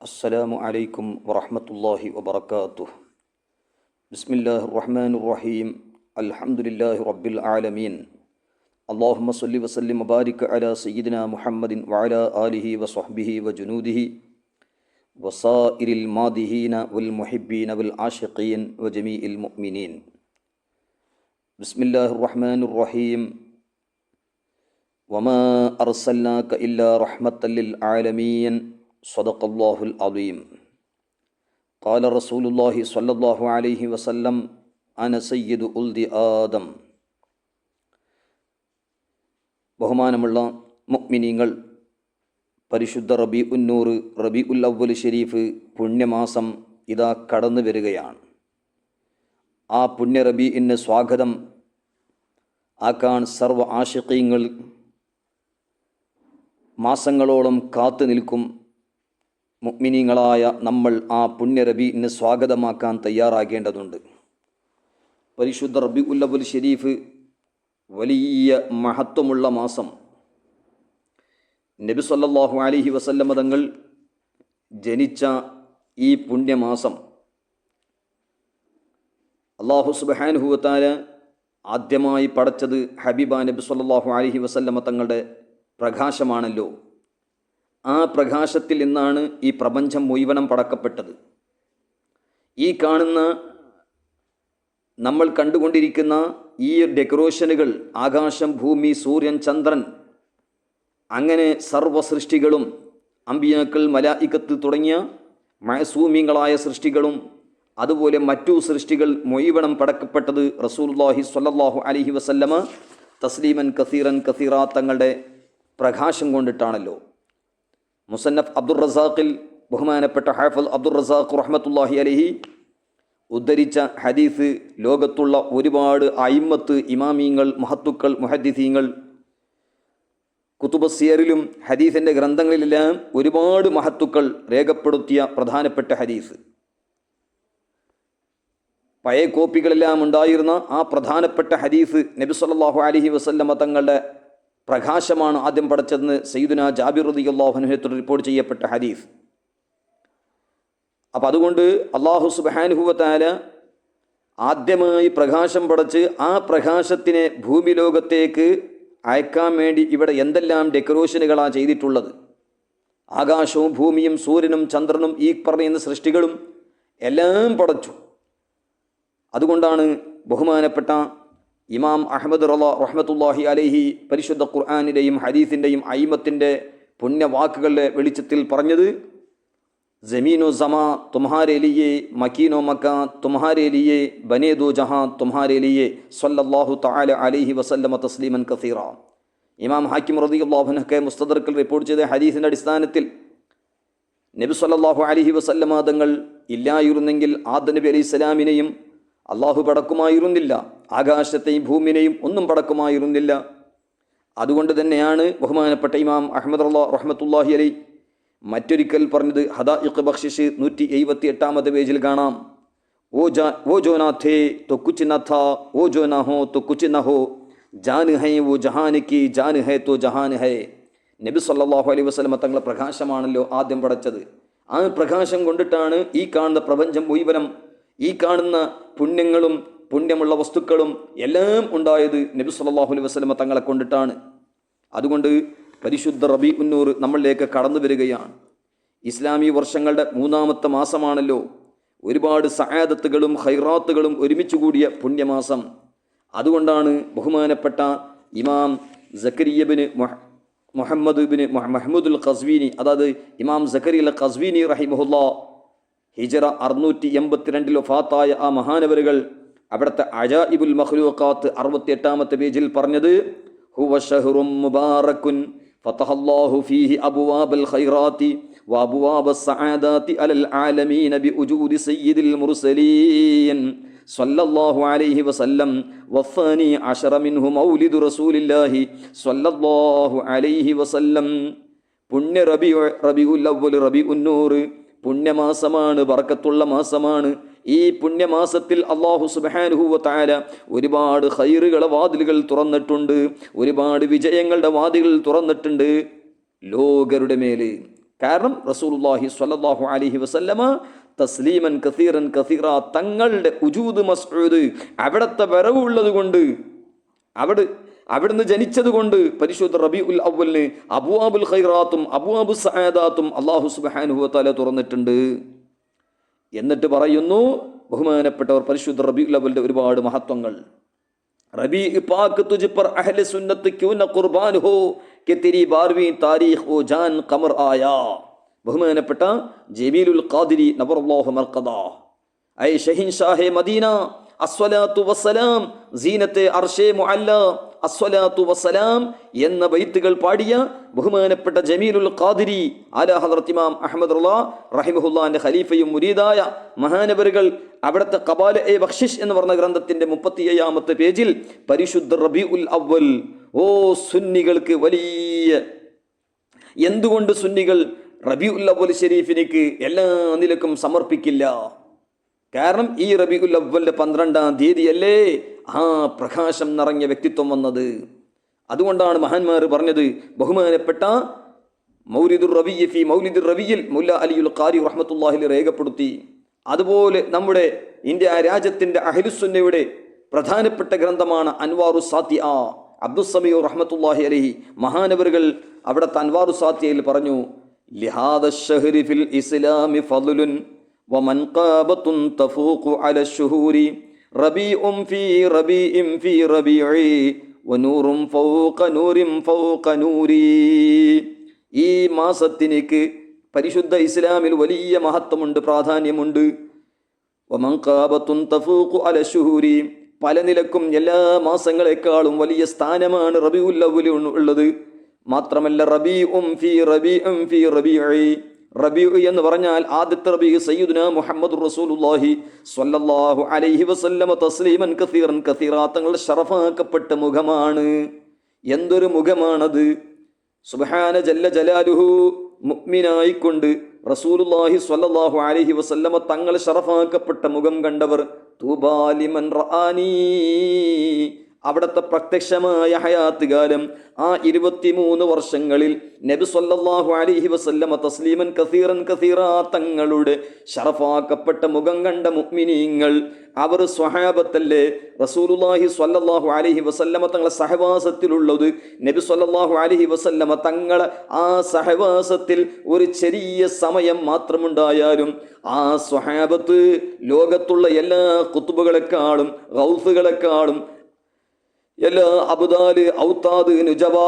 അസ്സലാമു അലൈക്കും വറഹ്മത്തുള്ളാഹി വബറകാതുഹു. ബിസ്മില്ലാഹിർ റഹ്മാനിർ റഹീം. അൽഹംദുലില്ലാഹി റബ്ബിൽ ആലമീൻ. അല്ലാഹുമ്മ സ്വല്ലി വസല്ലിം വബാരിക് അലാ സയ്യിദിനാ മുഹമ്മദിൻ വഅലാ ആലിഹി വസ്വഹ്ബിഹി വജുനൂദിഹി വസാഇരിൽ മാദിഹീന വൽ മുഹിബ്ബീന വൽ ആശിഖീൻ വജമീഇൽ മുഅ്മിനീൻ. ബിസ്മില്ലാഹിർ റഹ്മാനിർ റഹീം. വമാ അർസൽനാക ഇല്ലാ റഹ്മത്തൽ ലിൽ ആലമീൻ. സദഖല്ലാഹുൽ അദീം. ഖാല റസൂലുള്ളാഹി സ്വല്ലല്ലാഹു അലൈഹി വസല്ലം അന സയ്യിദു ഉൽദി ആദം. ബഹുമാനമുള്ള മുഅ്മിനീങ്ങൾ, പരിശുദ്ധ റബീഉന്നൂർ റബീഉൽ അവ്വൽ ഷരീഫ് പുണ്യമാസം ഇതാ കടന്നു വരികയാണ്. ആ പുണ്യ റബീഇന് സ്വാഗതം ആക്കാൻ സർവ്വ ആശിഖീങ്ങൾ മാസങ്ങളോളം കാത്തു നിൽക്കും. മുഅ്മിനീങ്ങളായ നമ്മൾ ആ പുണ്യ റബീഇന് സ്വാഗതമാക്കാൻ തയ്യാറാകേണ്ടതുണ്ട്. പരിശുദ്ധ റബീഉൽ അവ്വൽ ഷരീഫ് വലിയ മഹത്വമുള്ള മാസം. നബി സല്ലല്ലാഹു അലൈഹി വസല്ലമ തങ്ങൾ ജനിച്ച ഈ പുണ്യമാസം അല്ലാഹു സുബ്ഹാനഹു വ തആല ആദ്യമായി പടച്ചത് ഹബീബ നബി സല്ലല്ലാഹു അലൈഹി വസല്ലമ തങ്ങളുടെ പ്രകാശമാണല്ലോ. ആ പ്രകാശത്തിൽ നിന്നാണ് ഈ പ്രപഞ്ചം മുഴുവനും പടക്കപ്പെട്ടത്. ഈ കാണുന്ന നമ്മൾ കണ്ടുകൊണ്ടിരിക്കുന്ന ഈ ഡെക്കറേഷനുകൾ, ആകാശം, ഭൂമി, സൂര്യൻ, ചന്ദ്രൻ, അങ്ങനെ സർവ്വ സൃഷ്ടികളും, അമ്പിയാക്കൾ, മലായികത്ത് തുടങ്ങിയ മഅസൂമികളായ സൃഷ്ടികളും അതുപോലെ മറ്റു സൃഷ്ടികൾ മുഴുവനും പടക്കപ്പെട്ടത് റസൂലുള്ളാഹി സ്വല്ലല്ലാഹു അലൈഹി വസല്ലമ തസ്ലീമൻ കസീറൻ കസീറ തങ്ങളുടെ പ്രകാശം കൊണ്ടിട്ടാണല്ലോ. മുസന്നഫ് അബ്ദുർ റസാഖിൽ ബഹുമാനപ്പെട്ട ഹാഫിൾ അബ്ദുർ റസാഖ് റഹ്മത്തുള്ളാഹി അലൈഹി ഉദ്ധരിച്ച ഹദീസ് ലോകത്തുള്ള ഒരുപാട് അയിമ്മത്ത്, ഇമാമീങ്ങൾ, മഹത്തുക്കൾ, മുഹദ്ദിസീങ്ങൾ കുതുബുസ്സിയറിലും ഹദീസിൻ്റെ ഗ്രന്ഥങ്ങളിലെല്ലാം ഒരുപാട് മഹത്തുക്കൾ രേഖപ്പെടുത്തിയ പ്രധാനപ്പെട്ട ഹദീസ്. പഴയ കോപ്പികളെല്ലാം ഉണ്ടായിരുന്ന ആ പ്രധാനപ്പെട്ട ഹദീസ് നബി സല്ലല്ലാഹു അലൈഹി വസല്ലമ തങ്ങളുടെ പ്രകാശമാണ് ആദ്യം പടച്ചതെന്ന് സയ്യിദുനാ ജാബിർ റളിയല്ലാഹു അൻഹു റിപ്പോർട്ട് ചെയ്യപ്പെട്ട ഹദീസ്. അപ്പം അതുകൊണ്ട് അല്ലാഹു സുബ്ഹാനഹു വ തആല ആദ്യമായി പ്രകാശം പടച്ച് ആ പ്രകാശത്തിനെ ഭൂമി ലോകത്തേക്ക് അയക്കാൻ വേണ്ടി ഇവിടെ എന്തെല്ലാം ഡെക്കറേഷനുകളാണ് ചെയ്തിട്ടുള്ളത്. ആകാശവും ഭൂമിയും സൂര്യനും ചന്ദ്രനും ഈ പറയുന്ന സൃഷ്ടികളും എല്ലാം പടച്ചു. അതുകൊണ്ടാണ് ബഹുമാനപ്പെട്ട ഇമാം അഹ്മദ് റഹ്മത്തുള്ളാഹി അലൈഹി പരിശുദ്ധ ഖുർആനിൻ്റെയും ഹദീസിൻ്റെയും അയിമത്തിൻ്റെ പുണ്യവാക്കുകളുടെ വെളിച്ചത്തിൽ പറഞ്ഞത്, ജമീനോ ജമാ തുമ്ഹാരെ ലിയേ, മക്കീനോ മക്ക തുമ്ഹാരെ ലിയേ, ബനേ ദോ ജഹാ തുമ്ഹാരെ ലിയേ, സ്വല്ലല്ലാഹു തആല അലൈഹി വസല്ലമ തസ്ലീമൻ കസീറ. ഇമാം ഹാക്കിം റളിയല്ലാഹു അൻഹു മുസ്തദറക്കിൽ റിപ്പോർട്ട് ചെയ്ത ഹദീസിൻ്റെ അടിസ്ഥാനത്തിൽ നബി സ്വല്ലല്ലാഹു അലൈഹി വസല്ലമ തങ്ങൾ ഇല്ലായിരുന്നെങ്കിൽ ആദം നബി അലൈഹി സ്വലാമിനെയും അള്ളാഹു പടക്കുമായിരുന്നില്ല, ആകാശത്തെയും ഭൂമിനെയും ഒന്നും പടക്കുമായിരുന്നില്ല. അതുകൊണ്ട് തന്നെയാണ് ബഹുമാനപ്പെട്ട ഇമാം അഹ്മദ് റഹ്മത്തുള്ളാഹി അലൈഹി മറ്റൊരിക്കൽ പറഞ്ഞത്, ഹദായിഖ് ബഖ്ശിഷ് 178 പേജിൽ കാണാം, ഓ ജോ നാ ഥേ തോ കുച്ച് ന ഥാ, ഓ ജോ ന ഹോ തോ കുച്ച് ന ഹോ, ജാൻ ഹൈ വോ ജഹാൻ കി, ജാൻ ഹൈ തോ ജഹാൻ ഹൈ. നബി സല്ലല്ലാഹു അലൈഹി വസല്ലം തങ്ങളുടെ പ്രകാശമാണല്ലോ ആദ്യം പടച്ചത്. ആ പ്രകാശം കൊണ്ടിട്ടാണ് ഈ കാണുന്ന പ്രപഞ്ചം മുഴുവനും, ഈ കാണുന്ന പുണ്യങ്ങളും പുണ്യമുള്ള വസ്തുക്കളും എല്ലാം ഉണ്ടായത് നബി സല്ലല്ലാഹു അലൈഹി വസല്ലം തങ്ങളെ കൊണ്ടിട്ടാണ്. അതുകൊണ്ട് പരിശുദ്ധ റബീഉന്നൂർ നമ്മളിലേക്ക് കടന്നു വരികയാണ്. ഇസ്ലാമി വർഷങ്ങളുടെ 3ാമത്തെ മാസമാണല്ലോ. ഒരുപാട് സആദത്തുകളും ഖൈറാത്തുകളും ഒരുമിച്ച് കൂടിയ പുണ്യമാസം. അതുകൊണ്ടാണ് ബഹുമാനപ്പെട്ട ഇമാം സക്കരിയ ബിൻ മുഹമ്മദ് ബിൻ മഹ്മൂദുൽ ഖസ്വീനി, അതായത് ഇമാം സക്കരിയ ഖസ്വീനി റഹിമഹുല്ലാ, ഹിജറ 682 വഫാത്തായ ആ മഹാനവരുകൾ അവിടുത്തെ അജായിബുൽ മഖ്ലൂഖാത്ത് 68 പേജിൽ പറഞ്ഞത്, ഹുവ ശഹ്റും മുബാറകുൻ ഫതഹല്ലാഹു ഫീഹി അബ്വാബൽ ഖൈറാത്തി വഅബ്വാബസ് സആദാത്തി അലൽ ആലമീന ബിഉജൂദി സയ്യിദിൽ മുർസലീൻ സ്വല്ലല്ലാഹു അലൈഹി വസല്ലം വഫാനി അശറ മിൻഹു മൗലിദു റസൂലില്ലാഹി സ്വല്ലല്ലാഹു അലൈഹി വസല്ലം. പുണ്യ റബീഉൽ അവ്വൽ റബീഉന്നൂർ പുണ്യമാസമാണ്, ബർക്കത്തുള്ള മാസമാണ്. ഈ പുണ്യമാസത്തിൽ അല്ലാഹു സുബ്ഹാനഹു വ തആല ഒരുപാട് ഖൈറുകളുടെ വാതിലുകൾ തുറന്നിട്ടുണ്ട്, ഒരുപാട് വിജയങ്ങളുടെ വാതിലുകൾ തുറന്നിട്ടുണ്ട് ലോകരുടെ മേൽ. കാരണം റസൂലുള്ളാഹി സ്വല്ലല്ലാഹു അലൈഹി വസല്ലമ തസ്ലീമൻ കസീറൻ കസീറ, തങ്ങളുടെ ഉജൂദ് മസ്ഊദ്, അവിടുത്തെ വരവുള്ളത് കൊണ്ട്, അവിടുന്ന് ജനിച്ചത് കൊണ്ട് പരിശുദ്ധ റബീഉൽ അവ്വലിന് അബ്വാബുൽ ഖൈറാത്തും അബ്വാബു സആദാത്തും അല്ലാഹു സുബ്ഹാനഹു വ തആല തുറന്നിട്ടുണ്ട്. എന്നിട്ട് പറയുന്നു ബഹുമാനപ്പെട്ടവർ, പരിശുദ്ധ റബീഉൽ അവ്വലിന്റെ ഒരുപാട് മഹത്വങ്ങൾ. റബീ പാക് തുജ് പർ അഹ്ലെ സുന്നത്ത് ക്യൂ ന ഖുർബാൻ ഹോ കെ തെരി ബാർവീ താരീഖ് ഓ ജാൻ ഖമർ ആയാ. ബഹുമാനപ്പെട്ട ജമീലുൽ ഖാദിരി നവറല്ലാഹു മർഖദാ, ഐ ഷഹീൻ ഷാഹെ മദീന അസ്വലാത്തു വസ്സലാം സീനത്തെ അർശേ മുഅല്ല അസ്വലാത്തു വസ്സലാം എന്ന ബൈത്തുകൾ പാടിയ ബഹുമാനപ്പെട്ട ജമീലുൽ ഖാദിരി ആലാ ഹദ്റത്ത് ഇമാം അഹ്മദ് റഹിമഹുല്ലാന്റെ ഖലീഫയും മുരീദായ മഹാനവറുകൾ അവിടുത്തെ ഖബാല എ ബഖ്ശിഷ് എന്ന് പറഞ്ഞ ഗ്രന്ഥത്തിന്റെ 37-ാമത്തെ പേജിൽ പരിശുദ്ധ റബീഉൽ അവ്വൽ, ഓ സുന്നികൾക്ക് വലിയ, എന്തുകൊണ്ട് സുന്നികൾ റബീഉൽ അവ്വൽ ഷരീഫിനിക്ക് എല്ലാ നിലക്കും സമർപ്പിക്കില്ല? കാരണം ഈ റബീഉൽ അവ്വലിന്റെ 12-ാം തീയതിയല്ലേ ആ പ്രകാശം നിറഞ്ഞ വ്യക്തിത്വം വന്നത്. അതുകൊണ്ടാണ് മഹാന്മാർ പറഞ്ഞത്, ബഹുമാനപ്പെട്ട മൗലിദുർ റബീഇ ഫി മൗലിദുർ റബീഇൽ മുല്ല അലിയുൽ ഖാരി റഹ്മത്തുള്ളാഹി രേഖപ്പെടുത്തി. അതുപോലെ നമ്മുടെ ഇന്ത്യ രാജ്യത്തിന്റെ അഹ്ലുസുന്നയുടെ പ്രധാനപ്പെട്ട ഗ്രന്ഥമാണ് അൻവാറു സാത്തിയ, അബ്ദുസ്സമീഉ റഹ്മത്തുള്ളാഹി അലൈഹി മഹാനവറുകൾ അവിടുത്തെ അൻവാറു സാത്തിയയിൽ പറഞ്ഞു, ലിഹാദ ശഹ്രി ഫിൽ ഇസ്ലാമി ഫദ്ലുൻ വമൻഖാബത്തുൻ തഫൂഖു അല ശുഹൂരി റബീഉം ഫീ റബീഇം ഫീ റബീഇ വനൂറും ഫൗഖ നൂറിം ഫൗഖ നൂരി. ഈ മാസത്തിനേക്ക് പരിശുദ്ധ ഇസ്ലാമിൽ വലിയ മഹത്വമുണ്ട്, പ്രാധാന്യമുണ്ട്. വമൻഖാബത്തുൻ തഫൂഖു അല ശുഹൂരി, പല നിലക്കും എല്ലാ മാസങ്ങളെക്കാളും വലിയ സ്ഥാനമാണ് റബീഉൽ അവ്വൽ ഉള്ളത്. മാത്രമല്ല റബീഉം ഫീ റബീഇം ഫീ റബീഇ, റബീഉ എന്ന് പറഞ്ഞാൽ ആദ്യത്തെ റബീഉ സയ്യിദുനാ മുഹമ്മദുർ റസൂലുള്ളാഹി സ്വല്ലല്ലാഹു അലൈഹി വസല്ലമ തസ്ലീമൻ കസീറൻ കസീറ, തങ്ങളുടെ ശറഫാക്കപ്പെട്ട മുഖമാണ്. എന്തൊരു മുഖമാണത്! സുബ്ഹാന ജല്ല ജലാലുഹു, മുഅ്മിനായിക്കൊണ്ട് റസൂലുള്ളാഹി സ്വല്ലല്ലാഹു അലൈഹി വസല്ലമ തങ്ങളെ ശറഫാക്കപ്പെട്ട മുഖം കണ്ടവർ തൂബാ ലിമൻ റആനി, അവിടുത്തെ പ്രത്യക്ഷമായ ഹയാത്ത് കാലം ആ 23 വർഷങ്ങളിൽ നബി സല്ലല്ലാഹു അലൈഹി വസല്ലമ തസ്ലീമൻ കസീറൻ കസീറ തങ്ങളുടെ ശറഫാക്കപ്പെട്ട മുഖം കണ്ട മുഅ്മിനീങ്ങൾ, അവർ സ്വഹാബത്തല്ലേ? റസൂലുള്ളാഹി സ്വല്ലല്ലാഹു അലൈഹി വസല്ലമ തങ്ങളെ സഹവാസത്തിലുള്ളത്, നബി സല്ലല്ലാഹു അലൈഹി വസല്ലമ തങ്ങളെ ആ സഹവാസത്തിൽ ഒരു ചെറിയ സമയം മാത്രമുണ്ടായാലും ആ സ്വഹാബത്ത് ലോകത്തുള്ള എല്ലാ ഖുത്ബുകളെക്കാളും ഗൗസുകളെക്കാളും എല്ലാ അബ്ദാല് ഔതാദ് നുജബാ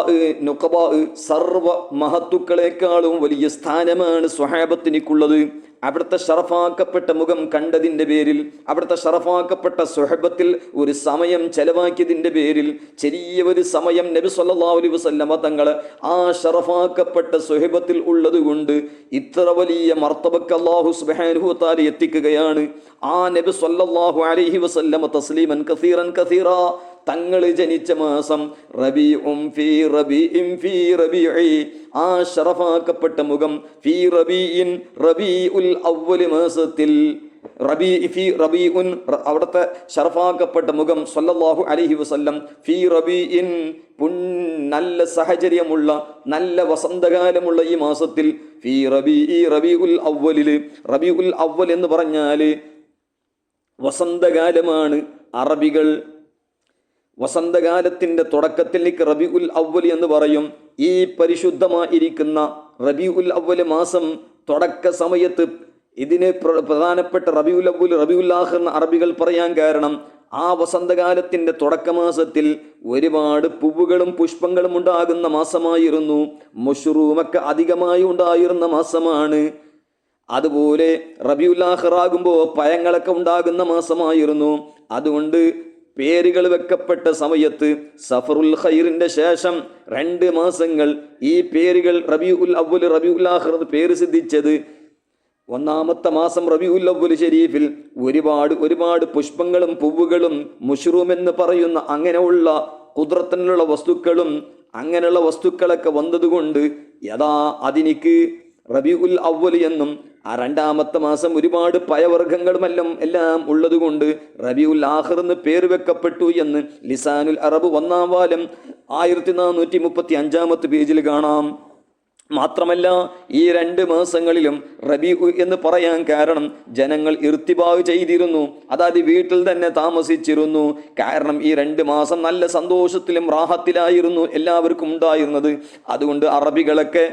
നുഖബാ സർവ മഹത്തുക്കളെക്കാളും വലിയ സ്ഥാനമാണ് സ്വഹാബത്തിനുള്ളത്. അവിടുത്തെ ശറഫാക്കപ്പെട്ട മുഖം കണ്ടതിൻ്റെ പേരിൽ, അവിടുത്തെ ശറഫാക്കപ്പെട്ട സുഹബത്തിൽ ഒരു സമയം ചെലവാക്കിയതിൻ്റെ പേരിൽ, ചെറിയ ഒരു സമയം നബി സല്ലല്ലാഹു അലൈഹി വസല്ലമ തങ്ങൾ ആ ശറഫാക്കപ്പെട്ട സുഹബത്തിൽ ഉള്ളത് കൊണ്ട് ഇത്ര വലിയ മർത്തബക്ക് അല്ലാഹു സുബ്ഹാനഹു വ തആല എത്തിക്കുകയാണ്. ആ നബി സല്ലല്ലാഹു അലൈഹി വസല്ലമ തസ്ലീമൻ കസീറൻ കസീറ, തങ്ങൾ ജനിച്ച മാസം റബീഉം ഫീ റബീഇം ഫീ റബീഇ, ആ ശറഫാക്കപ്പെട്ട മുഖം ഫീ റബീഇൻ റബീഉൽ അവ്വൽ മാസത്തിൽ, റബീഇ ഫീ റബീഉൻ അവിടുത്തെ ശറഫാക്കപ്പെട്ട മുഖം സല്ലല്ലാഹു അലൈഹി വസല്ലം ഫീ റബീഇൻ, നല്ല സാഹചര്യമുള്ള നല്ല വസന്തകാലമുള്ള ഈ മാസത്തിൽ, ഫീ റബീഇ റബീഉൽ അവ്വലിൽ, റബീഉൽ അവ്വൽ എന്ന് പറഞ്ഞാൽ വസന്തകാലമാണ്. അറബികൾ വസന്തകാലത്തിൻ്റെ തുടക്കത്തിലേക്ക് റബീഉൽ അവ്വൽ എന്ന് പറയും. ഈ പരിശുദ്ധമായിരിക്കുന്ന റബീഉൽ അവ്വൽ മാസം തുടക്ക സമയത്ത് ഇതിന് പ്രധാനപ്പെട്ട റബീഉൽ അവ്വൽ റബീഉൽ ആഖിർ എന്ന് അറബികൾ പറയാൻ കാരണം ആ വസന്തകാലത്തിൻ്റെ തുടക്കമാസത്തിൽ ഒരുപാട് പൂവുകളും പുഷ്പങ്ങളും ഉണ്ടാകുന്ന മാസമായിരുന്നു. മുഷ്റൂമൊക്കെ അധികമായി ഉണ്ടായിരുന്ന മാസമാണ്. അതുപോലെ റബീഉൽ ആഖിർ ആകുമ്പോൾ പഴങ്ങളൊക്കെ ഉണ്ടാകുന്ന മാസമായിരുന്നു. അതുകൊണ്ട് പേരുകൾ വെക്കപ്പെട്ട സമയത്ത് സഫറുൽ ഖൈറിന്റെ ശേഷം 2 മാസങ്ങൾ ഈ പേരുകൾ റബീഉൽ അവ്വൽ റബീഉൽ ആഖിർ പേര് സിദ്ധിച്ചത്. 1-ാമത്തെ മാസം റബീഉൽ അവ്വൽ ഷരീഫിൽ ഒരുപാട് പുഷ്പങ്ങളും പൂവുകളും മുഷ്റൂം എന്ന് പറയുന്ന അങ്ങനെയുള്ള ഖുദ്റത്തിനുള്ള വസ്തുക്കളും അങ്ങനെയുള്ള വസ്തുക്കളൊക്കെ വന്നതുകൊണ്ട് അതിനിക്ക് റബീഉൽ അവ്വൽ എന്നും, ആ 2-ാമത്തെ മാസം ഒരുപാട് പഴവർഗ്ഗങ്ങളുമെല്ലാം എല്ലാം ഉള്ളതുകൊണ്ട് റബീഉൽ ആഖിർ എന്ന് പേര് വെക്കപ്പെട്ടു എന്ന് ലിസാനുൽ അറബ് 1-ാം വാല്യം 1435-ാമത്തെ പേജിൽ കാണാം. മാത്രമല്ല ഈ 2 മാസങ്ങളിലും റബീഉ എന്ന് പറയാൻ കാരണം ജനങ്ങൾ ഇർത്തിബാഹ് ചെയ്തിരുന്നു, അതായത് വീട്ടിൽ തന്നെ താമസിച്ചിരുന്നു. കാരണം ഈ 2 മാസം നല്ല സന്തോഷത്തിലും റാഹത്തിലായിരുന്നു എല്ലാവർക്കും ഉണ്ടായിരുന്നത്. അതുകൊണ്ട് അറബികളൊക്കെ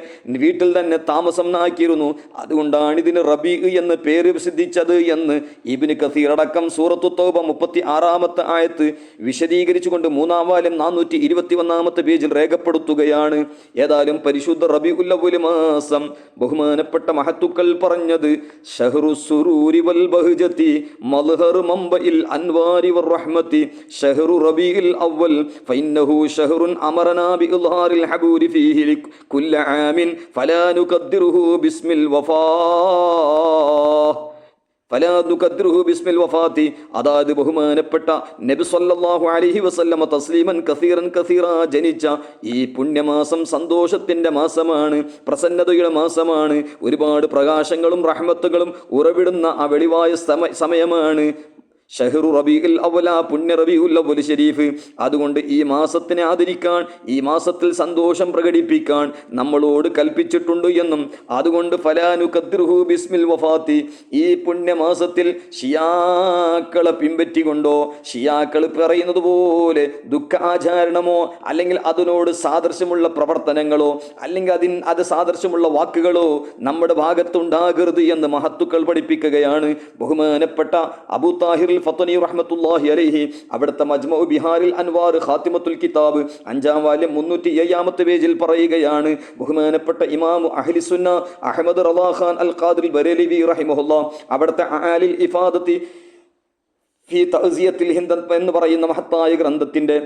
വീട്ടിൽ തന്നെ താമസം ആക്കിയിരുന്നു. അതുകൊണ്ടാണ് ഇതിന് റബീഉ എന്ന് പേര് സിദ്ധിച്ചത് എന്ന് ഇബ്നു കസീർ അടക്കം സൂറത്തു തൗബ 36-ാമത്തെ ആയത്ത് വിശദീകരിച്ചുകൊണ്ട് 3-ാം വാല്യം 421-ാമത്തെ പേജിൽ രേഖപ്പെടുത്തുകയാണ്. ഏതായാലും പരിശുദ്ധ റബീഉൽ അവ്വൽ മാസം ബഹുമാനപ്പെട്ട മഹത്തുക്കൾ പറഞ്ഞത് ഷഹ്റു സുറൂരി വൽ ബഹ്ജതി മൽഹറു മംബഇൽ അൻവാരി വർ റഹ്മതി ഷഹ്റു റബീഉൽ അവ്വൽ ഫഇന്നഹു ഷഹ്റുൻ അമറനാ ബിഇൽഹാറിൽ ഹബൂരി ഫീഹി കുല്ല ആമിൻ ഫലാ നുഖദ്ദിറുഹു ബിസ്മിൽ വഫാ അതായത് ബഹുമാനപ്പെട്ട നബി സല്ലല്ലാഹു അലൈഹി വസല്ലമ തസ്ലീമൻ കസീറൻ കസീറ ജനിച്ച ഈ പുണ്യമാസം സന്തോഷത്തിന്റെ മാസമാണ്, പ്രസന്നതയുടെ മാസമാണ്. ഒരുപാട് പ്രകാശങ്ങളും റഹ്മത്തുകളും ഉറവിടുന്ന ആ വെളിവായ സമയമാണ് ഷഹ്റു റബീഉൽ അവ്വൽ, പുണ്യ റബീഉൽ അവ്വൽ ശരീഫ്. അതുകൊണ്ട് ഈ മാസത്തിനെ ആദരിക്കാൻ, ഈ മാസത്തിൽ സന്തോഷം പ്രകടിപ്പിക്കാൻ നമ്മളോട് കൽപ്പിച്ചിട്ടുണ്ട് എന്നും, അതുകൊണ്ട് ഫലാ നുഖദ്ദിറുഹു ബിസ്മിൽ വഫാത്തി, ഈ പുണ്യമാസത്തിൽ ഷിയാക്കളെ പിൻപറ്റിക്കൊണ്ടോ ഷിയാക്കൾ പറയുന്നത് പോലെ ദുഃഖ ആചാരണമോ അല്ലെങ്കിൽ അതിനോട് സാദൃശ്യമുള്ള പ്രവർത്തനങ്ങളോ അല്ലെങ്കിൽ അത് സാദൃശ്യമുള്ള വാക്കുകളോ നമ്മുടെ ഭാഗത്തുണ്ടാകരുത് എന്ന് മഹത്തുക്കൾ പഠിപ്പിക്കുകയാണ്. ബഹുമാനപ്പെട്ട അബൂ താഹിർ ഫത്തനി റഹ്മത്തുള്ളാഹി അലൈഹി അവിടുത്തെ മജ്മഉ ബിഹാരിൽ അൻവാർ ഖാത്തിമത്തുൽ കിതാബ് 5-ാം വാല്യം 307-ാമത്തെ പേജിൽ പറയുകയാണ്. ബഹുമാനപ്പെട്ട ഇമാം അഹ്ലി സുന്ന അഹ്മദ് റളാ ഖാൻ അൽ ഖാദിർ ബറേലിവി റഹിമഹുല്ലാഹ് അവിടുത്തെ ആലിൽ ഇഫാദത്തി ഫീ തഅസിയത്തിൽ ഹിന്ദ് എന്ന് പറയുന്ന മഹത്തായ ഗ്രന്ഥത്തിന്റെ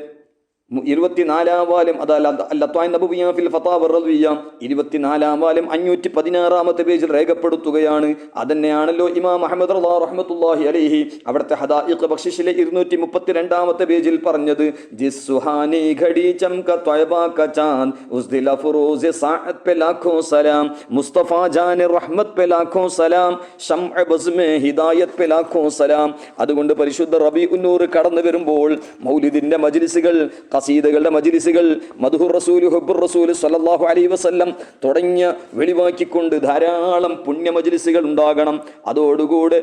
24-ാം വാല്യം, അതായത് 24-ാം വാല്യം 516-ാമത്തെ പേജിൽ രേഖപ്പെടുത്തുകയാണ്. അതന്നെയാണല്ലോ ഇമാം അഹ്മദ് റളാ റഹ്മത്തുള്ളാഹി അലൈഹി അവിടുത്തെ ഹദായിഖ് ബഖ്ശിഷിലെ 232-ാമത്തെ പേജിൽ പറഞ്ഞത് ജിസ്സുഹാനി ഘടി ചംക ത്വയബാ ക ചാന്ദ് ഉസ് ദിൽ അഫ്റോസ് സാഅത് പെ ലാഖോ സലാം മുസ്തഫ ജാൻ റഹ്മത്ത് പെ ലാഖോ സലാം ശംഅ ബസ്മെ ഹിദായത്ത് പെ ലാഖോ സലാം. അതുകൊണ്ട് പരിശുദ്ധ റബീഉൻ നൂർ കടന്നു വരുമ്പോൾ മൗലിദിന്റെ മജ്ലിസുകൾ, ഖസീദകളുടെ മജ്ലിസുകൾ, മദ്ഹുർ റസൂൽ, ഹുബ്ബുർ റസൂൽ സല്ലല്ലാഹു അലൈഹി വസല്ലം തുടങ്ങിയ വെളിവാക്കിക്കൊണ്ട് ധാരാളം പുണ്യ മജ്ലിസുകൾ ഉണ്ടാകണം. അതോടുകൂടെ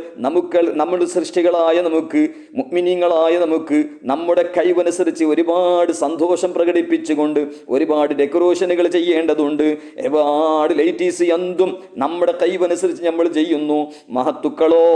നമ്മുടെ സൃഷ്ടികളായ നമുക്ക്, മുഅ്മിനീങ്ങളായ നമുക്ക് നമ്മുടെ കഴിവനുസരിച്ച് ഒരുപാട് സന്തോഷം പ്രകടിപ്പിച്ചുകൊണ്ട് ഒരുപാട് ഡെക്കറേഷനുകൾ ചെയ്യേണ്ടതുണ്ട്. ഒരുപാട് ലൈറ്റീസ് എന്തും നമ്മുടെ കഴിവനുസരിച്ച് നമ്മൾ ചെയ്യുന്നു. മഹത്തുക്കളോ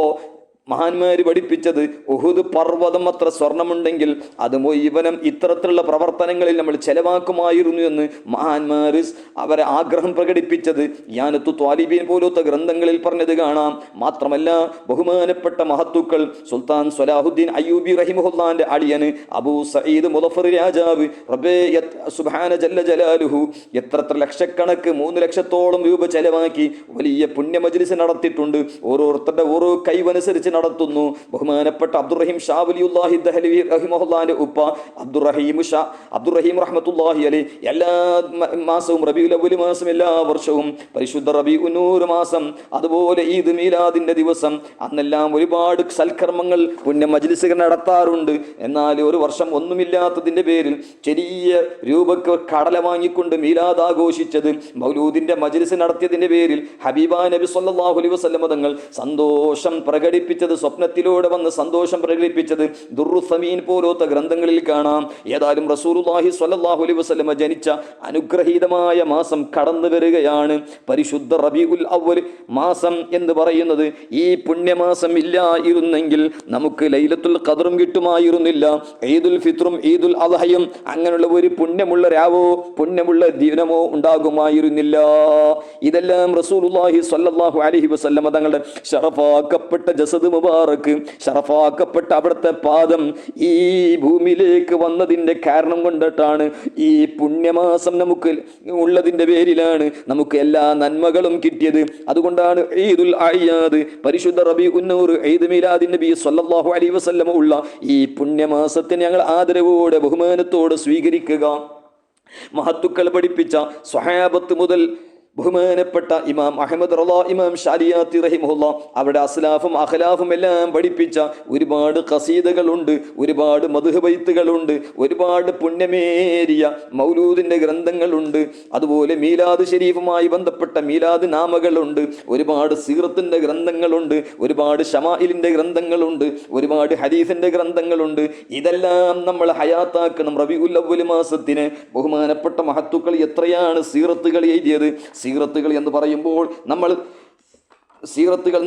മഹാന്മാര് പഠിപ്പിച്ചത് ഉഹുദ് പർവ്വതം അത്ര സ്വർണമുണ്ടെങ്കിൽ അത് മുഴുവനും ഇത്തരത്തിലുള്ള പ്രവർത്തനങ്ങളിൽ നമ്മൾ ചെലവാക്കുമായിരുന്നു എന്ന് മഹാന്മാര് അവരെ ആഗ്രഹം പ്രകടിപ്പിച്ചത് യാനത്തു ത്വാലിബീൻ പോലത്തെ ഗ്രന്ഥങ്ങളിൽ പറഞ്ഞത് കാണാം. മാത്രമല്ല ബഹുമാനപ്പെട്ട മഹത്തുക്കൾ സുൽത്താൻ സ്വലാഹുദ്ദീൻ അയ്യൂബി റഹിമഹുല്ലാന്റെ അളിയന് അബൂ സഈദ് മുദഫർ രാജാവ് റബ്ബേ സുബ്ഹാന ജല്ല ജലാലുഹു എത്ര ലക്ഷക്കണക്ക് 3 ലക്ഷത്തോളം രൂപ ചെലവാക്കി വലിയ പുണ്യ മജ്ലിസ് നടത്തിയിട്ടുണ്ട്. ഓരോരുത്തരുടെ ഓരോ കൈവനുസരിച്ച് നടത്തുന്നു. ബഹുമാനപ്പെട്ട അബ്ദുറഹീം ഷാ വലിയുല്ലാഹി ദഹ്ലവി റഹിമഹുല്ലാന്റെ ഉപ്പ അബ്ദുറഹീം റഹ്മത്തുള്ളാഹി അലൈഹി എല്ലാ മാസവും റബീഉൽ അവ്വൽ മാസം എല്ലാ വർഷവും പരിശുദ്ധ റബീഉൻ നൂർ മാസം, അതുപോലെ ഈദ് മീലാദിന്റെ ദിവസം അന്നെല്ലാം ഒരുപാട് സൽക്കർമ്മങ്ങൾ പുണ്യ മജ്ലിസുകൾ നടത്താറുണ്ട്. എന്നാൽ ഒരു വർഷം ഒന്നുമില്ലാത്തതിന്റെ പേരിൽ ചെറിയ രൂപക്ക് കടല വാങ്ങിക്കൊണ്ട് മീലാദ് ആഘോഷിച്ചത്, മൗലൂദിന്റെ മജ്ലിസ് നടത്തിയതിന്റെ പേരിൽ ഹബീബാ നബി സല്ലല്ലാഹു അലൈഹി വസല്ലം തങ്ങൾ സന്തോഷം പ്രകടിപ്പിച്ചത്, സ്വപ്നത്തിലൂടെ വന്ന് സന്തോഷം പ്രകടിപ്പിച്ചത് ദുർറുസമീൻ പോലത്തെ ഗ്രന്ഥങ്ങളിൽ കാണാം. ഏതായാലും റസൂലുള്ളാഹി സ്വല്ലല്ലാഹു അലൈഹി വസല്ലം ജനിച്ച അനുഗ്രഹീതമായ മാസം കടന്നു വരികയാണ്. പരിശുദ്ധ റബീഉൽ അവ്വൽ മാസം എന്ന് പറയുന്നത് ഈ പുണ്യമാസം ഇല്ലായിരുന്നെങ്കിൽ നമുക്ക് ലൈലത്തുൽ ഖദ്റും കിട്ടുമായിരുന്നില്ല, ഈദുൽ ഫിത്റും ഈദുൽ അദ്ഹയും അങ്ങനെയുള്ള ഒരു പുണ്യമുള്ള രാവോ പുണ്യമുള്ള ദിനമോ ഉണ്ടാകുമായിരുന്നില്ല. ഇതെല്ലാം റസൂലുള്ളാഹി സ്വല്ലല്ലാഹു അലൈഹി വസല്ലം തങ്ങളുടെ ശറഫാക്കപ്പെട്ട ജസദ് മുബാറക്ക്, ശറഫാക്കപ്പെട്ട അവിടുത്തെ പാദം ഈ ഭൂമിയിലേക്ക് വന്നതിൻ്റെ കാരണം കൊണ്ടിട്ടാണ്. ഈ പുണ്യമാസം നമുക്ക് ഉള്ളതിൻ്റെ പേരിലാണ് നമുക്ക് എല്ലാ നന്മകളും കിട്ടിയത്. അതുകൊണ്ടാണ് ഈദുൽ അയ്യാദ്, പരിശുദ്ധ റബീഉൻ നൂർ, ഈദ് മീലാദിൻ നബി സ്വല്ലല്ലാഹു അലൈഹി വസല്ലം ഉള്ള ഈ പുണ്യമാസത്തെ ഞങ്ങൾ ആദരവോടെ ബഹുമാനത്തോടെ സ്വീകരിക്കുക. മഹത്തുക്കൾ പഠിപ്പിച്ച സ്വഹാബത്ത് മുതൽ ബഹുമാനപ്പെട്ട ഇമാം അഹ്മദ് റളാ ഇമാം ശാരിയാത്തി റഹിമഹുല്ലാ അവിടെ അസ്ലാഫും അഖ്ലാഫും എല്ലാം പഠിപ്പിച്ച ഒരുപാട് ഖസീദകളുണ്ട്, ഒരുപാട് മദ്ഹ് ബൈത്തുകളുണ്ട്, ഒരുപാട് പുണ്യമേറിയ മൗലൂദിന്റെ ഗ്രന്ഥങ്ങളുണ്ട്. അതുപോലെ മീലാദ് ഷരീഫുമായി ബന്ധപ്പെട്ട മീലാദ് നാമകളുണ്ട്, ഒരുപാട് സീറത്തിന്റെ ഗ്രന്ഥങ്ങളുണ്ട്, ഒരുപാട് ഷമായിലിന്റെ ഗ്രന്ഥങ്ങളുണ്ട്, ഒരുപാട് ഹദീസിന്റെ ഗ്രന്ഥങ്ങളുണ്ട്. ഇതെല്ലാം നമ്മൾ ഹയാത്താക്കണം. റബീഉൽ അവ്വൽ മാസത്തിന് ബഹുമാനപ്പെട്ട മഹത്തുക്കൾ എത്രയാണ് സീറത്തുകൾ എഴുതിയത്. സീറത്തുകൾ എന്ന്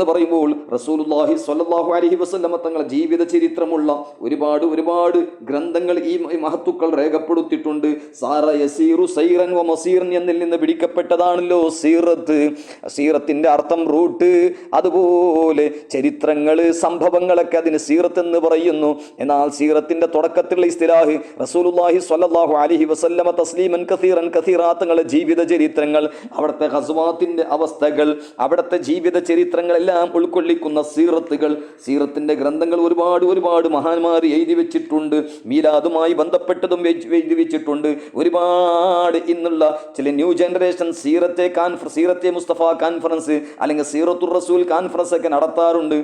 പറയുമ്പോൾ റസൂലുള്ളാഹി സ്വല്ലല്ലാഹു അലൈഹി വസല്ലമ തങ്ങളുടെ ജീവിത ചരിത്രമുള്ള ഒരുപാട് ഗ്രന്ഥങ്ങൾ ഈ മഹത്തുക്കൾ രേഖപ്പെടുത്തിയിട്ടുണ്ട്. സാറ യസീറു സൈറൻ വ മസീറൻ എന്നിൽ നിന്ന് പിടിക്കപ്പെട്ടതാണല്ലോ സീറത്ത്. സീറത്തിന്റെ അർത്ഥം റൂട്ട്, അതുപോലെ ചരിത്രങ്ങൾ, സംഭവങ്ങളൊക്കെ അതിന് സീറത്ത് എന്ന് പറയുന്നു. എന്നാൽ സീറത്തിന്റെ തുടക്കത്തിലുള്ള ഇസ്തിലാഹ് റസൂലുള്ളാഹി സ്വല്ലല്ലാഹു അലൈഹി വസല്ലമ തസ്ലീമൻ കസീറൻ കസീറാ തങ്ങളുടെ ജീവിത ചരിത്രങ്ങൾ, അവിടുത്തെ ഗസ്വാത്തിന്റെ അവസ്ഥകൾ, അവിടുത്തെ ജീവിത ചരിത്രങ്ങളെല്ലാം ഉൾക്കൊള്ളിക്കുന്ന സീറത്തുകൾ, സീറത്തിന്റെ ഗ്രന്ഥങ്ങൾ ഒരുപാട് മഹാന്മാർ എഴുതി വെച്ചിട്ടുണ്ട്. മീലാദുമായി ബന്ധപ്പെട്ടതും എഴുതി വെച്ചിട്ടുണ്ട്. ഒരുപാട് ഇന്നുള്ള ചില ന്യൂ ജനറേഷൻ സീറത്തെ മുസ്തഫ കോൺഫറൻസ് അല്ലെങ്കിൽ സീറത്തുർ റസൂൽ കോൺഫറൻസ് ഒക്കെ നടത്താറുണ്ട്.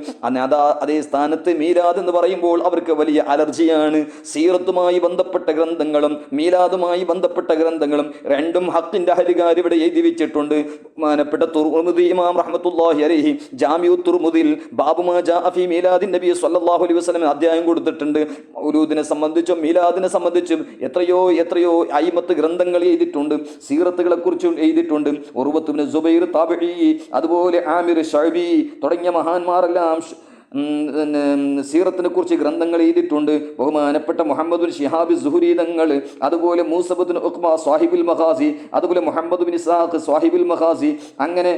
അതേ സ്ഥാനത്ത് മീലാദ് എന്ന് പറയുമ്പോൾ അവർക്ക് വലിയ അലർജിയാണ്. സീറത്തുമായി ബന്ധപ്പെട്ട ഗ്രന്ഥങ്ങളും മീലാദുമായി ബന്ധപ്പെട്ട ഗ്രന്ഥങ്ങളും രണ്ടും ഹക്കിന്റെ അഹലുകാർ ഇവിടെ എഴുതി വെച്ചിട്ടുണ്ട്. ബഹുമാനപ്പെട്ട തുർമുദി ഇമാം റഹ്മത്തുള്ളാഹി അലൈഹി ജാമിഉ തുർമുദിൽ ബാബു മാ ജാഅ ഫീ മീലാദിൻ നബി സ്വല്ലല്ലാഹു അലൈഹി വസല്ലം അധ്യായം കൊടുത്തിട്ടുണ്ട്. മൗലൂദിനെ സംബന്ധിച്ചും മീലാദിനെ സംബന്ധിച്ചും എത്രയോ അയിമത്ത് ഗ്രന്ഥങ്ങൾ എഴുതിയിട്ടുണ്ട്. സീറത്തുകളെ കുറിച്ച് എഴുതിയിട്ടുണ്ട്. ഉർവത്ത് ഇബ്നു സുബൈർ താബിഈ, അതുപോലെ ആമിർ ശഅബി തുടങ്ങിയ മഹാന്മാരെല്ലാം സീറത്തിനെ കുറിച്ച് ഗ്രന്ഥങ്ങൾ എഴുതിയിട്ടുണ്ട്. ബഹുമാനപ്പെട്ട മുഹമ്മദ് ശിഹാബി സുഹരി തങ്ങൾ, അതുപോലെ മൂസബുദ്ദീൻ ഉഖ്ബ സ്വാഹിബുൽ മഖാസി, അതുപോലെ മുഹമ്മദ് ബിൻ ഇസ്ഹാഖ് സ്വാഹിബുൽ മഖാസി, അങ്ങനെ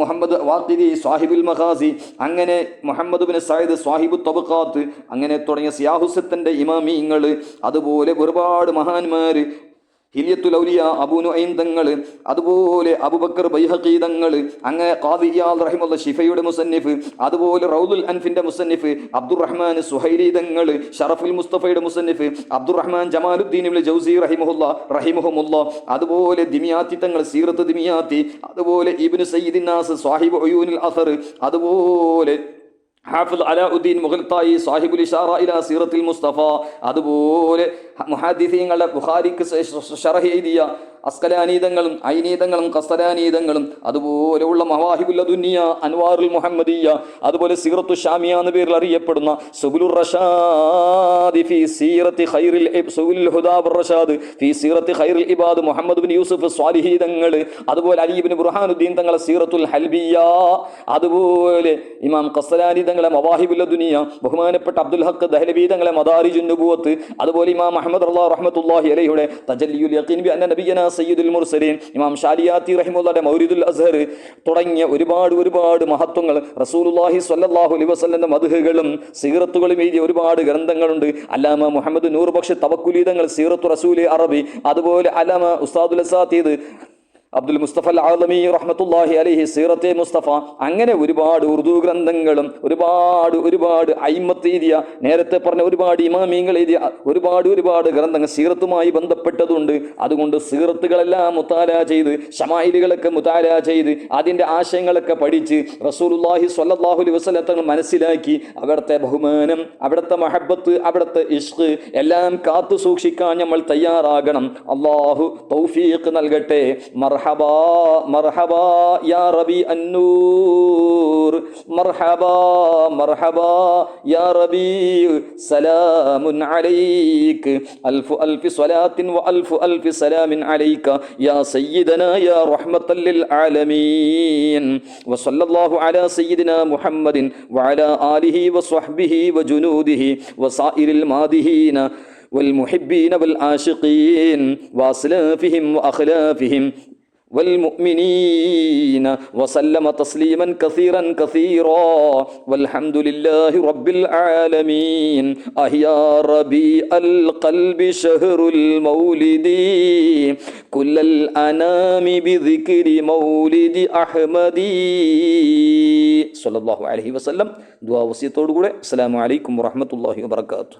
മുഹമ്മദ് വാഖിദി സ്വാഹിബുൽ മഖാസി, അങ്ങനെ മുഹമ്മദ് ബിൻ സയ്യിദ് സ്വാഹിബു തബഖാത്ത്, അങ്ങനെ തുടങ്ങിയ സിയാഹുസത്തിന്റെ ഇമാമിങ്ങൾ, അതുപോലെ ഒരുപാട് മഹാന്മാർ, ഹിലിയത്തുൽ ഔലിയ അബൂ നുഐം തങ്ങൾ, അതുപോലെ അബൂബക്കർ ബൈഹഖി തങ്ങൾ, അങ്ങനെ ഖാദി ഇയാദ് റഹിമഹുല്ലാ ഷിഫയുടെ മുസന്നിഫ്, അതുപോലെ റൗദുൽ അൻഫിന്റെ മുസന്നിഫ് അബ്ദുറഹ്മാൻ സുഹൈലി തങ്ങൾ, ഷറഫുൽ മുസ്തഫയുടെ മുസന്നിഫ് അബ്ദുറഹ്മാൻ ജമാലുദ്ദീൻ ഇബ്നു ജൗസി റഹിമഹുല്ലാ, അതുപോലെ ദിമിയാത്തി തങ്ങൾ സീറത്ത് ദിമിയാത്തി, അതുപോലെ ഇബ്നു സയ്യിദിൻ നാസ് സാഹിബ് ഉയൂനുൽ അസർ, അതുപോലെ ഹാഫിദ് അലാഉദ്ദീൻ മുഗൽത്തായി സാഹിബുൽ ഇഷാറ ഇലാ സീറത്തുൽ മുസ്തഫ, അതുപോലെ മുഹദ്ദിസീങ്ങളുടെ ബുഖാരിക്ക് ശറഹ് എഴുതിയ അസ്കലാനീതങ്ങളും ഐനീതങ്ങളും കസ്തലാനീതങ്ങളും, അതുപോലെയുള്ള മവാഹിബുൽ ദുനിയ അൻവാറുൽ മുഹമ്മദിയ, അതുപോലെ സീറത്തു ഷാമിയ എന്ന പേരിൽ അറിയപ്പെടുന്ന സുബുലുർ റഷാദ് ഫീ സീറത്തി ഖൈറിൽ സുബുലുൽ ഹുദാ വർ-റഷാദ് ഫീ സീറത്തി ഖൈറിൽ ഇബാദ് മുഹമ്മദ് ബിൻ യൂസുഫ് സ്വാലിഹി തങ്ങൾ, അതുപോലെ അലി ഇബ്നു ബുർഹാനുദ്ദീൻ തങ്ങളെ സീറത്തുൽ ഹൽബിയ, അതുപോലെ ഇമാം ഖസ്തലാനി തങ്ങളെ മവാഹിബുൽ ദുനിയ, ബഹുമാനപ്പെട്ട അബ്ദുൽ ഹഖ് ദഹ്ലവി തങ്ങളെ മദാരിജുൻ നുബുവത്ത്, അതുപോലെ ഇമാം അഹ്മദ് റഹ്മത്തുള്ളാഹി അലൈഹിയുടെ തജല്ലിയുൽ യഖീൻ ബി അന്ന നബിയനാ സയ്യിദുൽ മുർസലീൻ, ഇമാം ശാരിയാത്തി റഹിമഹുല്ലാഹുവിന്റെ മൗലിദുൽ അസ്ഹർ തുടങ്ങിയ ഒരുപാട് മഹത്വങ്ങൾ, റസൂലുള്ളാഹി സ്വല്ലല്ലാഹു അലൈഹി വസല്ലമയുടെ മദ്ഹുകളും സീറത്തുകളും എഴുതിയ ഒരുപാട് ഗ്രന്ഥങ്ങളുണ്ട്. അല്ലാമ മുഹമ്മദ് നൂർ ബക്ഷ് തവക്കുലി തങ്ങൾ സീറത്തു റസൂൽ അറബി, അതുപോലെ അല്ലാമ ഉസ്താദുൽ അസാതീദ് അബ്ദുൽ മുസ്തഫ അൽ ആലമി റഹ്മത്തുള്ളാഹി അലൈഹി സീറത്തെ മുസ്തഫ, അങ്ങനെ ഒരുപാട് ഉറുദു ഗ്രന്ഥങ്ങളും ഒരുപാട് അയിമത്ത് എഴുതിയ, നേരത്തെ പറഞ്ഞ ഒരുപാട് ഇമാമിങ്ങൾ എഴുതിയ ഒരുപാട് ഗ്രന്ഥങ്ങൾ സീറത്തുമായി ബന്ധപ്പെട്ടതുണ്ട്. അതുകൊണ്ട് സീറത്തുകളെല്ലാം മുതാല ചെയ്ത്, ഷമായിലുകളൊക്കെ മുതാല ചെയ്ത്, അതിൻ്റെ ആശയങ്ങളൊക്കെ പഠിച്ച് റസൂലുള്ളാഹി സ്വല്ലല്ലാഹു അലൈഹി വസല്ലം തങ്ങൾ മനസ്സിലാക്കി അവിടുത്തെ ബഹുമാനം, അവിടുത്തെ മഹബത്ത്, അവിടുത്തെ ഇഷ്ഖ് എല്ലാം കാത്തു സൂക്ഷിക്കാൻ നമ്മൾ തയ്യാറാകണം. അല്ലാഹു തൗഫീഖ് നൽകട്ടെ. മർഹബാ യാ റബി അന്നൂർ, മർഹബാ യാ റബി സലാമുൻ അലൈക, അൽഫു സ്വലാത്തിൻ വ അൽഫി സലാമിൻ അലൈക യാ സയ്യിദനാ യാ റഹ്മത്തൽ ലിൽ ആലമീൻ വ സല്ലല്ലാഹു അലാ സയ്യിദിനാ മുഹമ്മദിൻ വ അലാ ആലിഹി വ സ്വഹ്ബിഹി വ ജുനൂദിഹി വ സായിറിൽ മാദിഹീന والمحبين والعاشقين وأسلافهم وأخلافهم والمؤمنين وسلم تسليما كثيرا والحمد لله رب العالمين. أحيا ربيع القلب شهر المولد كل الأنام بذكر مولد أحمد صلى الله عليه وسلم. دعاء وصية السلام عليكم ورحمة الله وبركاته.